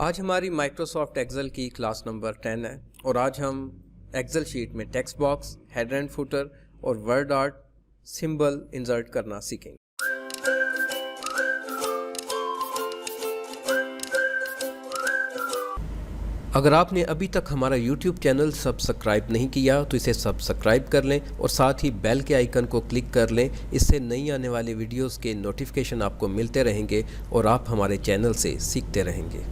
आज हमारी Microsoft Excel की क्लास नंबर 10 है और आज हम एक्सेल शीट में text box, header and footer और वर्ड आर्ट सिंबल इंसर्ट करना सीखेंगे। अगर आपने अभी तक हमारा YouTube चैनल सब्सक्राइब नहीं किया तो इसे सब्सक्राइब कर लें और साथ ही बेल के आइकन को क्लिक कर लें। इससे नई आने वाली वीडियोस के नोटिफिकेशन आपको मिलते रहेंगे और आप हमारे चैनल से सीखते रहेंगे।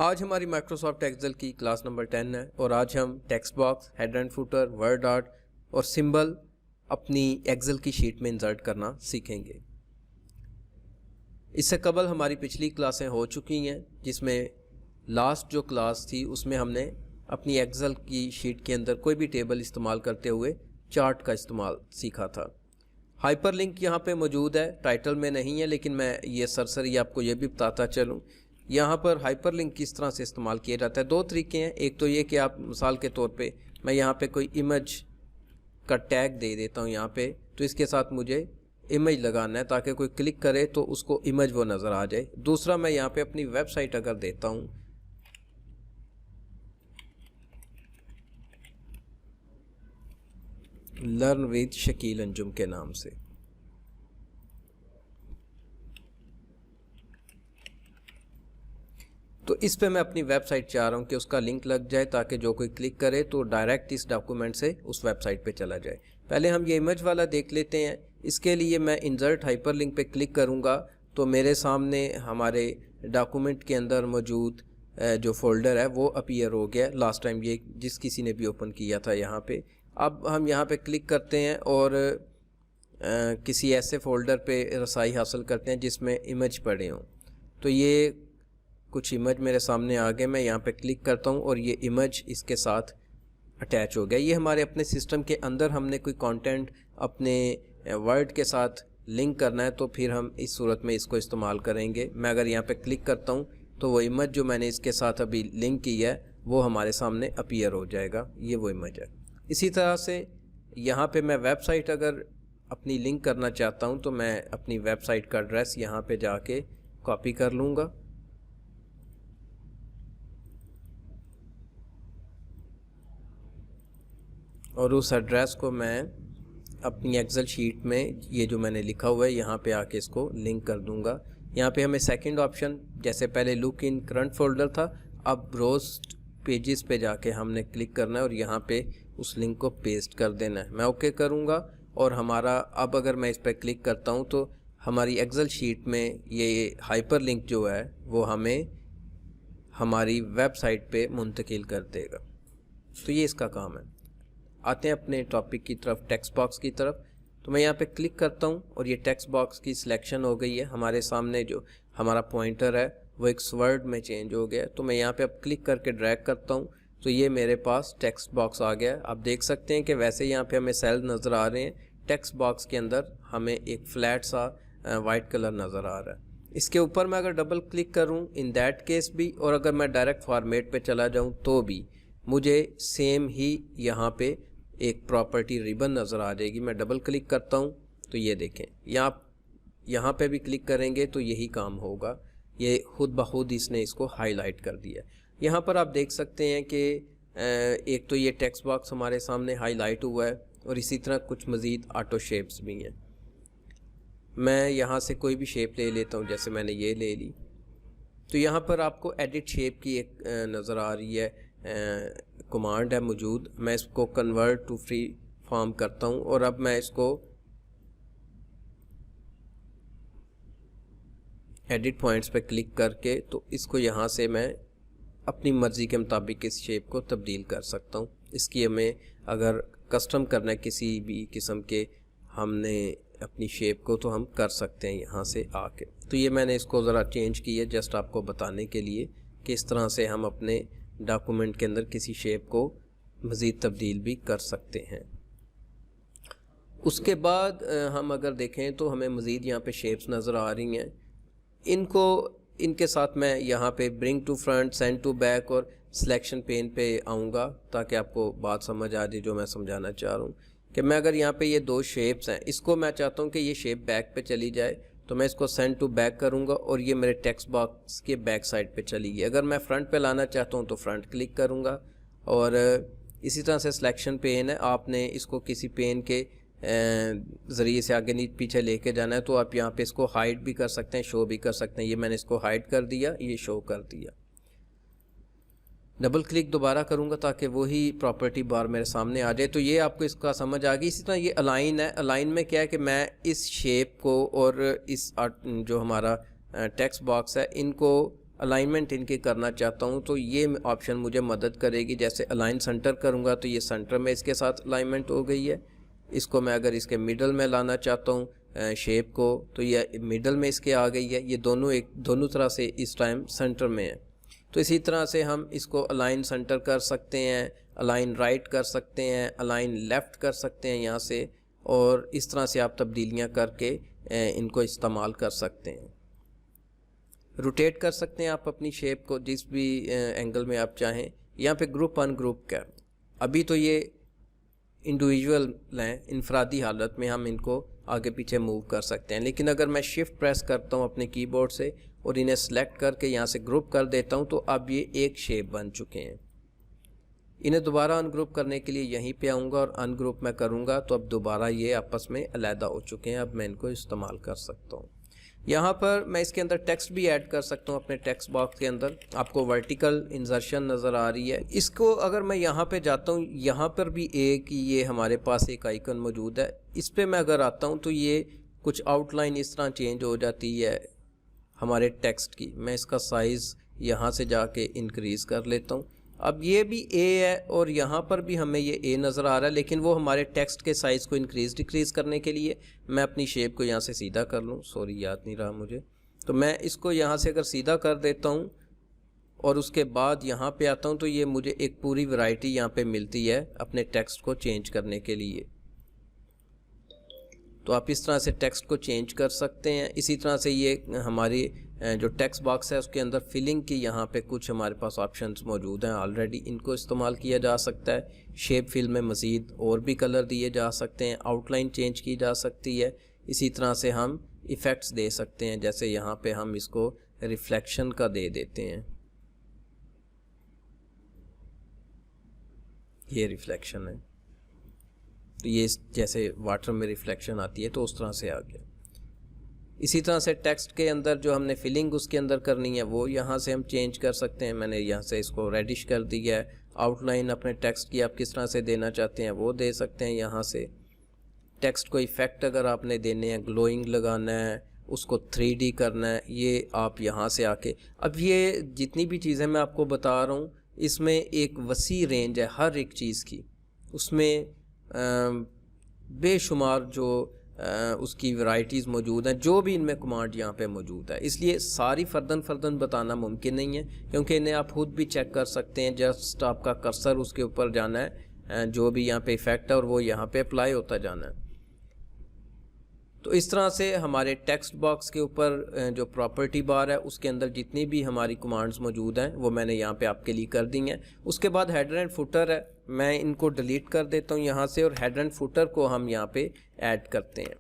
आज हमारी माइक्रोसॉफ्ट एक्सेल की क्लास नंबर 10 है और आज हम text box, header and footer, word art और सिंबल अपनी एक्सेल की शीट में इंसर्ट करना सीखेंगे। इससे कबल हमारी पिछली क्लासें हो चुकी हैं, जिसमें लास्ट जो क्लास थी उसमें हमने अपनी एक्सेल की शीट के अंदर कोई भी टेबल इस्तेमाल करते हुए चार्ट का इस्तेमाल सीखा था। हाइपरलिंक यहाँ पे मौजूद है, टाइटल में नहीं है, लेकिन मैं ये सरसरी आपको ये भी बताता चलूँ यहाँ पर हाइपरलिंक किस तरह से इस्तेमाल किया जाता है। दो तरीके हैं। एक तो ये कि आप मिसाल के तौर पे मैं यहाँ पे कोई इमेज का टैग दे देता हूँ यहाँ पे, तो इसके साथ मुझे इमेज लगाना है ताकि कोई क्लिक करे तो उसको इमेज वो नज़र आ जाए। दूसरा, मैं यहाँ पे अपनी वेबसाइट अगर देता हूँ, लर्न विद शकील अंजुम के नाम से, तो इस पे मैं अपनी वेबसाइट चाह रहा हूँ कि उसका लिंक लग जाए ताकि जो कोई क्लिक करे तो डायरेक्ट इस डॉक्यूमेंट से उस वेबसाइट पे चला जाए। पहले हम ये इमेज वाला देख लेते हैं। इसके लिए मैं इंसर्ट हाइपरलिंक पे क्लिक करूँगा तो मेरे सामने हमारे डॉक्यूमेंट के अंदर मौजूद जो फोल्डर है वो अपीयर हो गया। लास्ट टाइम ये जिस किसी ने भी ओपन किया था यहाँ पे। अब हम यहाँ पे क्लिक करते हैं और किसी ऐसे फोल्डर पे रसाई हासिल करते हैं जिसमें इमेज पड़े हों। तो ये कुछ इमेज मेरे सामने आ गए। मैं यहाँ पे क्लिक करता हूँ और ये इमेज इसके साथ अटैच हो गया। ये हमारे अपने सिस्टम के अंदर हमने कोई कंटेंट अपने वर्ड के साथ लिंक करना है तो फिर हम इस सूरत में इसको इस्तेमाल करेंगे। मैं अगर यहाँ पे क्लिक करता हूँ तो वो इमेज जो मैंने इसके साथ अभी लिंक की है वो हमारे सामने अपीयर हो जाएगा। ये वो इमेज है। इसी तरह से यहाँ पे मैं वेबसाइट अगर अपनी लिंक करना चाहता हूँ तो मैं अपनी वेबसाइट का एड्रेस यहाँ पे जाके कॉपी कर लूँगा और उस एड्रेस को मैं अपनी एक्सेल शीट में ये जो मैंने लिखा हुआ है यहाँ पे आके इसको लिंक कर दूंगा। यहाँ पे हमें सेकंड ऑप्शन, जैसे पहले लुक इन करंट फोल्डर था, अब ब्रोज पेजेस पे जाके हमने क्लिक करना है और यहाँ पे उस लिंक को पेस्ट कर देना है। मैं ओके करूँगा और हमारा अब अगर मैं इस पर क्लिक करता हूँ तो हमारी एक्सेल शीट में ये हाइपर लिंक जो है वो हमें हमारी वेबसाइट पे मुंतकिल कर देगा। तो ये इसका काम है। आते हैं अपने टॉपिक की तरफ, टेक्स्ट बॉक्स की तरफ। तो मैं यहाँ पे क्लिक करता हूँ और ये टेक्स्ट बॉक्स की सिलेक्शन हो गई है। हमारे सामने जो हमारा पॉइंटर है वो एक वर्ड में चेंज हो गया। तो मैं यहाँ पे अब क्लिक करके ड्रैग करता हूँ तो ये मेरे पास टेक्स्ट बॉक्स आ गया। आप देख सकते हैं कि वैसे यहाँ पे हमें सेल नज़र आ रहे हैं, टेक्स्ट बॉक्स के अंदर हमें एक फ्लैट सा वाइट कलर नज़र आ रहा है। इसके ऊपर मैं अगर डबल क्लिक करूँ इन दैट केस भी, और अगर मैं डायरेक्ट फॉर्मेट पे चला जाऊँ तो भी मुझे सेम ही यहाँ पे एक प्रॉपर्टी रिबन नज़र आ जाएगी। मैं डबल क्लिक करता हूँ तो ये देखें, यहाँ पे भी क्लिक करेंगे तो यही काम होगा। ये खुद ब खुद इसने इसको हाईलाइट कर दिया। यहाँ पर आप देख सकते हैं कि एक तो ये टेक्स्ट बॉक्स हमारे सामने हाईलाइट हुआ है और इसी तरह कुछ मज़ीद ऑटो शेप्स भी हैं। मैं यहाँ से कोई भी शेप ले लेता हूँ, जैसे मैंने ये ले ली। तो यहाँ पर आपको एडिट शेप की एक नज़र आ रही है, कमांड है मौजूद। मैं इसको कन्वर्ट टू फ्री फॉर्म करता हूँ और अब मैं इसको एडिट पॉइंट्स पे क्लिक करके तो इसको यहाँ से मैं अपनी मर्ज़ी के मुताबिक इस शेप को तब्दील कर सकता हूँ। इसकी हमें अगर कस्टम करना है किसी भी किस्म के हमने अपनी शेप को, तो हम कर सकते हैं यहाँ से आके। तो ये मैंने इसको ज़रा चेंज किया जस्ट आपको बताने के लिए कि इस तरह से हम अपने डॉक्यूमेंट के अंदर किसी शेप को मज़ीद तब्दील भी कर सकते हैं। उसके बाद हम अगर देखें तो हमें मज़ीद यहाँ पे शेप्स नज़र आ रही हैं। इनके साथ मैं यहाँ पे bring to front, send to back और सिलेक्शन पेन पे आऊँगा ताकि आपको बात समझ आ जाए जो मैं समझाना चाह रहा हूँ। कि मैं अगर यहाँ पे ये दो शेप्स हैं, इसको मैं चाहता हूँ कि ये शेप बैक पे चली जाए तो मैं इसको सेंड टू बैक करूँगा और ये मेरे टेक्स्ट बॉक्स के बैक साइड पे चली गई। अगर मैं फ्रंट पे लाना चाहता हूँ तो फ्रंट क्लिक करूँगा और इसी तरह से सिलेक्शन पेन है, आपने इसको किसी पेन के ज़रिए से आगे नीचे पीछे लेके जाना है तो आप यहाँ पे इसको हाइड भी कर सकते हैं, शो भी कर सकते हैं। ये मैंने इसको हाइड कर दिया, ये शो कर दिया। डबल क्लिक दोबारा करूँगा ताकि वही प्रॉपर्टी बार मेरे सामने आ जाए। तो ये आपको इसका समझ आ गई। इसी तरह ये अलाइन है। अलाइन में क्या है कि मैं इस शेप को और इस जो हमारा टेक्स्ट बॉक्स है इनको अलाइनमेंट इनके करना चाहता हूँ, तो ये ऑप्शन मुझे मदद करेगी। जैसे अलाइन सेंटर करूँगा तो ये सेंटर में इसके साथ अलाइनमेंट हो गई है। इसको मैं अगर इसके मिडल में लाना चाहता हूँ शेप को तो ये मिडल में इसके आ गई है। ये दोनों तरह से इस टाइम सेंटर में है। तो इसी तरह से हम इसको अलाइन सेंटर कर सकते हैं, अलाइन राइट कर सकते हैं, अलाइन लेफ़्ट कर सकते हैं यहाँ से, और इस तरह से आप तब्दीलियाँ करके इनको इस्तेमाल कर सकते हैं। रोटेट कर सकते हैं आप अपनी शेप को जिस भी एंगल में आप चाहें। यहाँ पे ग्रुप अनग्रुप का अभी तो ये इंडिविजुअल हैं, इनफरादी हालत में हम इनको आगे पीछे मूव कर सकते हैं, लेकिन अगर मैं शिफ्ट प्रेस करता हूँ अपने कीबोर्ड से और इन्हें सेलेक्ट करके यहाँ से ग्रुप कर देता हूँ तो अब ये एक शेप बन चुके हैं। इन्हें दोबारा अनग्रुप करने के लिए यहीं पे आऊँगा और अनग्रुप मैं करूँगा तो अब दोबारा ये आपस में अलहदा हो चुके हैं। अब मैं इनको इस्तेमाल कर सकता हूँ। यहाँ पर मैं इसके अंदर टेक्स्ट भी ऐड कर सकता हूँ। अपने टेक्स्ट बॉक्स के अंदर आपको वर्टिकल इंसर्शन नज़र आ रही है। इसको अगर मैं यहाँ पे जाता हूँ, यहाँ पर भी एक ये हमारे पास एक आइकन मौजूद है। इस पर मैं अगर आता हूँ तो ये कुछ आउटलाइन इस तरह चेंज हो जाती है हमारे टेक्स्ट की। मैं इसका साइज़ यहाँ से जाके इंक्रीज़ कर लेता हूँ। अब ये भी ए है और यहाँ पर भी हमें ये ए नज़र आ रहा है, लेकिन वो हमारे टेक्स्ट के साइज़ को इंक्रीज़ डिक्रीज़ करने के लिए मैं अपनी शेप को यहाँ से सीधा कर लूँ। सॉरी याद नहीं रहा मुझे। तो मैं इसको यहाँ से अगर सीधा कर देता हूँ और उसके बाद यहाँ पे आता हूँ तो ये मुझे एक पूरी वैरायटी यहाँ पे मिलती है अपने टेक्स्ट को चेंज करने के लिए। तो आप इस तरह से टेक्स्ट को चेंज कर सकते हैं। इसी तरह से ये हमारी जो टेक्स्ट बॉक्स है उसके अंदर फिलिंग की यहाँ पे कुछ हमारे पास ऑप्शंस मौजूद हैं ऑलरेडी, इनको इस्तेमाल किया जा सकता है। शेप फिल में मज़ीद और भी कलर दिए जा सकते हैं, आउटलाइन चेंज की जा सकती है। इसी तरह से हम इफ़ेक्ट्स दे सकते हैं, जैसे यहाँ पे हम इसको रिफ्लेक्शन का दे देते हैं। ये रिफ्लेक्शन है तो ये जैसे वाटर में रिफ्लेक्शन आती है तो उस तरह से आ गया। इसी तरह से टेक्स्ट के अंदर जो हमने फिलिंग उसके अंदर करनी है वो यहाँ से हम चेंज कर सकते हैं। मैंने यहाँ से इसको रेडिश कर दिया है। आउटलाइन अपने टेक्स्ट की आप किस तरह से देना चाहते हैं वो दे सकते हैं। यहाँ से टेक्स्ट को इफ़ेक्ट अगर आपने देने हैं, ग्लोइंग लगाना है, उसको 3D करना है, ये आप यहाँ से आके, अब ये जितनी भी चीज़ें मैं आपको बता रहा हूँ इसमें एक वसी रेंज है हर एक चीज़ की। उसमें बेशुमार जो उसकी वैरायटीज़ मौजूद हैं, जो भी इनमें कमांड यहाँ पे मौजूद है। इसलिए सारी फ़र्दन बताना मुमकिन नहीं है क्योंकि इन्हें आप खुद भी चेक कर सकते हैं। जस्ट आपका कर्सर उसके ऊपर जाना है, जो भी यहाँ पे इफ़ेक्ट है और वो यहाँ पे अप्लाई होता जाना है। तो इस तरह से हमारे टेक्स्ट बॉक्स के ऊपर जो प्रॉपर्टी बार है उसके अंदर जितनी भी हमारी कमांड्स मौजूद हैं वो मैंने यहाँ पे आपके लिए कर दी हैं। उसके बाद हेडर एंड फुटर है, मैं इनको डिलीट कर देता हूँ यहाँ से और हेडर एंड फुटर को हम यहाँ पे ऐड करते हैं।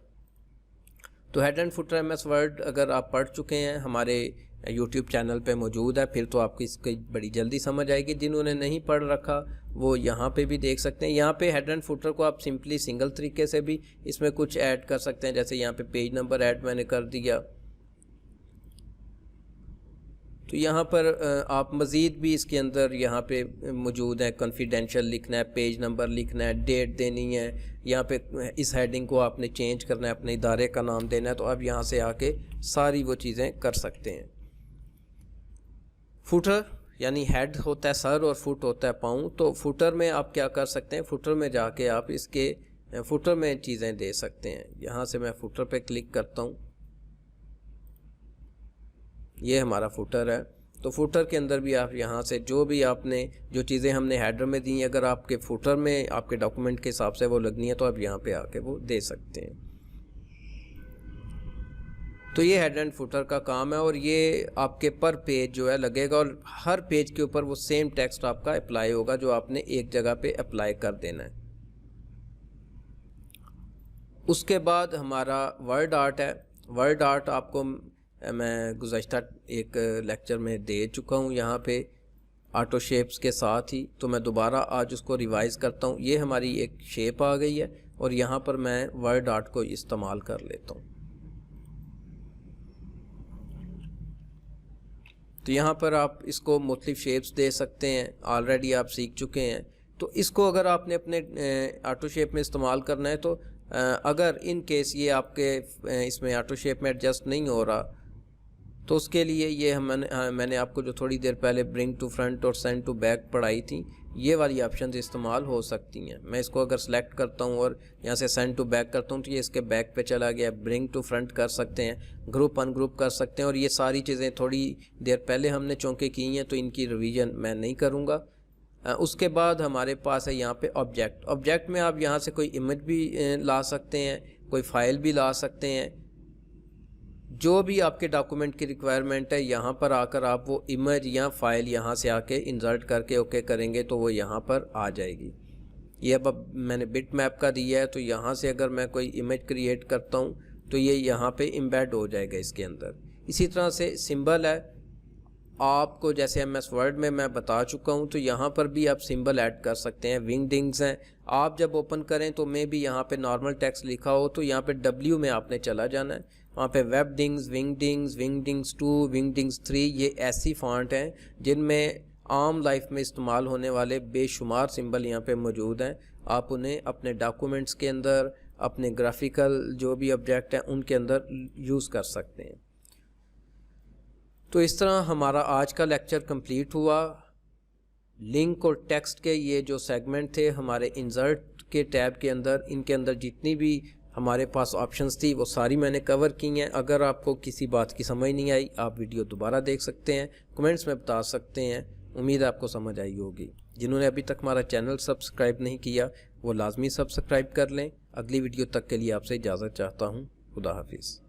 तो header and footer MS word अगर आप पढ़ चुके हैं हमारे YouTube चैनल पे मौजूद है फिर तो आपको इसकी बड़ी जल्दी समझ आएगी। जिन्होंने नहीं पढ़ रखा वो यहाँ पे भी देख सकते हैं। यहाँ पे हेडर एंड फुटर को आप सिंपली सिंगल तरीके से भी इसमें कुछ ऐड कर सकते हैं। जैसे यहाँ पे पेज नंबर ऐड मैंने कर दिया, तो यहाँ पर आप मज़ीद भी इसके अंदर यहाँ पे मौजूद है। कॉन्फिडेंशियल लिखना है, पेज नंबर लिखना है, डेट देनी है, यहाँ पे इस हेडिंग को आपने चेंज करना है, अपने इदारे का नाम देना है, तो आप यहाँ से आके सारी वो चीज़ें कर सकते हैं। फुटर यानी हेड होता है सर और फुट होता है पाँव। तो फुटर में आप क्या कर सकते हैं, फुटर में जाके आप इसके फुटर में चीज़ें दे सकते हैं। यहाँ से मैं फुटर पे क्लिक करता हूँ, ये हमारा फुटर है। तो फुटर के अंदर भी आप यहाँ से जो भी आपने जो चीज़ें हमने हेडर में दी अगर आपके फुटर में आपके डॉक्यूमेंट के हिसाब से वो लगनी है तो आप यहाँ पे आके वो दे सकते हैं। तो ये हेड एंड फुटर का काम है और ये आपके पर पेज जो है लगेगा और हर पेज के ऊपर वो सेम टेक्स्ट आपका अप्लाई होगा जो आपने एक जगह पे अप्लाई कर देना है। उसके बाद हमारा वर्ड आर्ट है। वर्ड आर्ट आपको मैं गुज़श्ता एक लेक्चर में दे चुका हूँ यहाँ पे ऑटो शेप्स के साथ ही, तो मैं दोबारा आज उसको रिवाइज़ करता हूँ। ये हमारी एक शेप आ गई है और यहाँ पर मैं वर्ड आर्ट को इस्तेमाल कर लेता हूँ। तो यहाँ पर आप इसको मुख्तलिफ शेप्स दे सकते हैं, ऑलरेडी आप सीख चुके हैं। तो इसको अगर आपने अपने ऑटो शेप में इस्तेमाल करना है तो अगर इन केस ये आपके इसमें ऑटो शेप में एडजस्ट नहीं हो रहा तो उसके लिए ये मैंने आपको जो थोड़ी देर पहले ब्रिंग टू फ्रंट और सेंड टू बैक पढ़ाई थी, ये वाली ऑप्शंस इस्तेमाल हो सकती हैं। मैं इसको अगर सेलेक्ट करता हूँ और यहाँ से सेंड टू बैक करता हूँ तो ये इसके बैक पे चला गया। ब्रिंग टू फ्रंट कर सकते हैं, ग्रुप अनग्रुप कर सकते हैं, और ये सारी चीज़ें थोड़ी देर पहले हमने चूँकि की हैं तो इनकी रिवीजन मैं नहीं करूँगा। उसके बाद हमारे पास है यहाँ पे ऑब्जेक्ट। ऑब्जेक्ट में आप यहाँ से कोई इमेज भी ला सकते हैं, कोई फाइल भी ला सकते हैं। जो भी आपके डॉक्यूमेंट की रिक्वायरमेंट है यहाँ पर आकर आप वो इमेज या फाइल यहाँ से आके इंसर्ट करके ओके करेंगे तो वो यहाँ पर आ जाएगी। ये अब मैंने बिट मैप का दिया है, तो यहाँ से अगर मैं कोई इमेज क्रिएट करता हूँ तो ये यहाँ पे एम्बेड हो जाएगा इसके अंदर। इसी तरह से सिंबल है, आपको जैसे MS वर्ड में मैं बता चुका हूँ, तो यहाँ पर भी आप सिंबल ऐड कर सकते हैं। विंगडिंग्स हैं, आप जब ओपन करें तो मे भी यहाँ पे नॉर्मल टेक्स्ट लिखा हो तो यहाँ पे W में आपने चला जाना है, वहाँ पे वेबडिंग्स, विंगडिंग्स, विंगडिंग्स 2, विंगडिंग्स 3, ये ऐसी फॉन्ट हैं जिनमें आम लाइफ में इस्तेमाल होने वाले बेशुमार सिंबल यहाँ पे मौजूद हैं। आप उन्हें अपने डॉक्यूमेंट्स के अंदर, अपने ग्राफिकल जो भी ऑब्जेक्ट हैं उनके अंदर यूज़ कर सकते हैं। तो इस तरह हमारा आज का लेक्चर कंप्लीट हुआ। लिंक और टेक्स्ट के ये जो सेगमेंट थे हमारे इंसर्ट के टैब के अंदर, इनके अंदर जितनी भी हमारे पास ऑप्शंस थी वो सारी मैंने कवर की हैं। अगर आपको किसी बात की समझ नहीं आई, आप वीडियो दोबारा देख सकते हैं, कमेंट्स में बता सकते हैं। उम्मीद है आपको समझ आई होगी। जिन्होंने अभी तक हमारा चैनल सब्सक्राइब नहीं किया वो लाजमी सब्सक्राइब कर लें। अगली वीडियो तक के लिए आपसे इजाज़त चाहता हूँ। खुदा हाफिज़।